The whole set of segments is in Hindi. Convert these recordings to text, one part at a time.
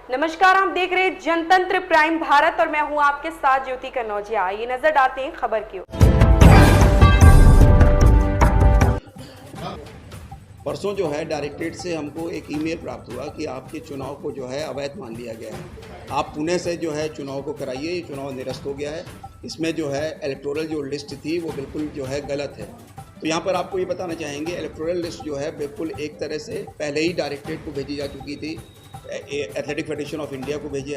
नमस्कार, आप देख रहे हैं जनतंत्र प्राइम भारत और मैं हूं आपके साथ ज्योति कन्नौजिया। आइए नजर डालते हैं खबर की ओर। परसों जो है डायरेक्टरेट से हमको एक ईमेल प्राप्त हुआ कि आपके चुनाव को जो है अवैध मान लिया गया है। आप पुणे से जो है चुनाव को कराइए, ये चुनाव निरस्त हो गया है। इसमें जो है इलेक्टोरल जो लिस्ट थी वो बिल्कुल जो है गलत है। तो यहाँ पर आपको ये बताना चाहेंगे, इलेक्टोरल लिस्ट जो है बिल्कुल एक तरह से पहले ही डायरेक्टरेट को भेजी जा चुकी थी, एथलेटिक फेडरेशन ऑफ इंडिया को भेजी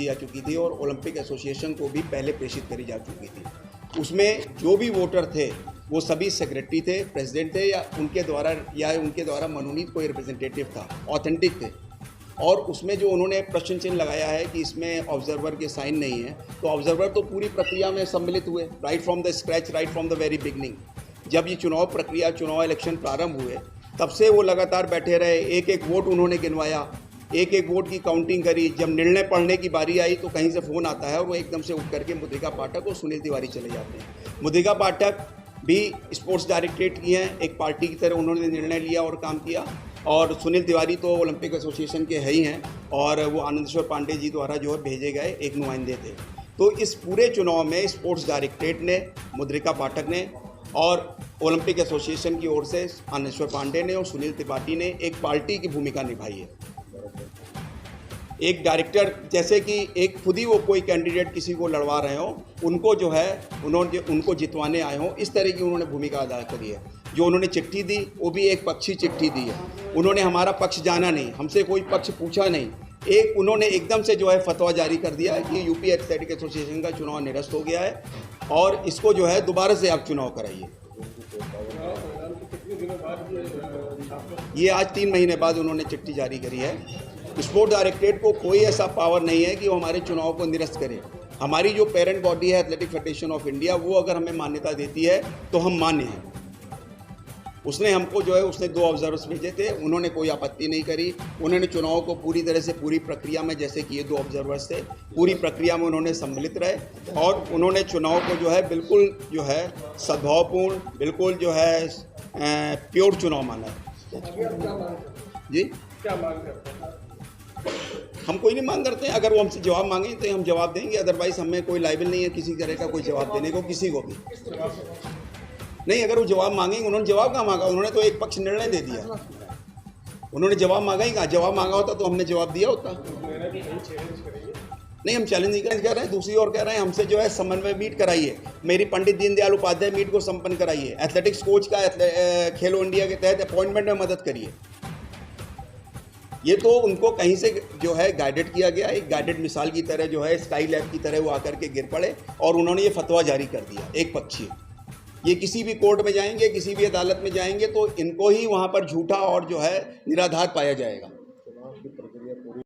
जा चुकी थी और ओलंपिक एसोसिएशन को भी पहले प्रेषित करी जा चुकी थी। उसमें जो भी वोटर थे वो सभी सेक्रेटरी थे, प्रेसिडेंट थे या उनके द्वारा मनोनीत कोई रिप्रेजेंटेटिव था, ऑथेंटिक थे। और उसमें जो उन्होंने प्रश्न चिन्ह लगाया है कि इसमें ऑब्जर्वर के साइन नहीं है, तो ऑब्जर्वर तो पूरी प्रक्रिया में सम्मिलित हुए, right from the scratch, right from the very beginning. जब ये चुनाव इलेक्शन प्रारंभ हुए तब से वो लगातार बैठे रहे, एक एक वोट उन्होंने गिनवाया, एक एक वोट की काउंटिंग करी। जब निर्णय पढ़ने की बारी आई तो कहीं से फ़ोन आता है और वो एकदम से उठ करके मुद्रिका पाठक और सुनील तिवारी चले जाते हैं। मुद्रिका पाठक भी स्पोर्ट्स डायरेक्टरेट की हैं, एक पार्टी की तरह उन्होंने निर्णय लिया और काम किया। और सुनील तिवारी तो ओलंपिक एसोसिएशन के है ही हैं और वो आनंदेश्वर पांडे जी द्वारा जो है भेजे गए एक नुमाइंदे थे। तो इस पूरे चुनाव में स्पोर्ट्स डायरेक्टरेट ने, मुद्रिका पाठक ने और ओलंपिक एसोसिएशन की ओर से आनंदेश्वर पांडे ने और सुनील त्रिपाठी ने एक पार्टी की भूमिका निभाई है। एक डायरेक्टर जैसे कि एक खुद ही वो कोई कैंडिडेट किसी को लड़वा रहे हो, उनको जो है उनको जितवाने आए हों, इस तरह की उन्होंने भूमिका अदा करी है। जो उन्होंने चिट्ठी दी वो भी एक पक्षी चिट्ठी दी है। उन्होंने हमारा पक्ष जाना नहीं, हमसे कोई पक्ष पूछा नहीं, एक उन्होंने एकदम से जो है फतवा जारी कर दिया है कि यूपी एथलेटिक एसोसिएशन का चुनाव निरस्त हो गया है और इसको जो है दोबारा से आप चुनाव कराइए। ये आज 3 महीने बाद उन्होंने चिट्ठी जारी करी है। स्पोर्ट डायरेक्टरेट को कोई ऐसा पावर नहीं है कि वो हमारे चुनाव को निरस्त करे। हमारी जो पेरेंट बॉडी है एथलेटिक फेडरेशन ऑफ इंडिया, वो अगर हमें मान्यता देती है तो हम मान्य हैं। उसने हमको जो है उसने 2 ऑब्जर्वर्स भेजे थे, उन्होंने कोई आपत्ति नहीं करी। उन्होंने चुनाव को पूरी तरह से पूरी प्रक्रिया में, जैसे कि ये 2 ऑब्जर्वर्स थे, पूरी प्रक्रिया में उन्होंने सम्मिलित रहे और उन्होंने चुनाव को जो है बिल्कुल जो है सद्भावपूर्ण, बिल्कुल जो है प्योर चुनाव माना है। जी क्या मांग करते हैं? हम कोई नहीं मांग करते हैं। अगर वो हमसे जवाब मांगे तो हम जवाब देंगे, अदरवाइज हमें कोई लायबिल नहीं है किसी तरह का कोई जवाब देने को किसी को भी नहीं। अगर वो जवाब मांगेंगे, उन्होंने जवाब कहाँ मांगा? उन्होंने तो एक पक्ष निर्णय दे दिया। उन्होंने जवाब मांगा ही कहाँ? जवाब मांगा होता तो हमने जवाब दिया होता। नहीं, हम चैलेंज नहीं कर रहे हैं। दूसरी ओर कह रहे हैं हमसे जो है समन्वय मीट कराइए, मेरी पंडित दीनदयाल उपाध्याय मीट को संपन्न कराइए, एथलेटिक्स कोच का खेलो इंडिया के तहत अपॉइंटमेंट में मदद करिए। ये तो उनको कहीं से जो है गाइडेड किया गया, एक गाइडेड मिसाल की तरह जो है स्काई लैब की तरह वो आकर के गिर पड़े और उन्होंने ये फतवा जारी कर दिया एक पक्षीय। ये किसी भी कोर्ट में जाएंगे, किसी भी अदालत में जाएंगे तो इनको ही वहाँ पर झूठा और जो है निराधार पाया जाएगा।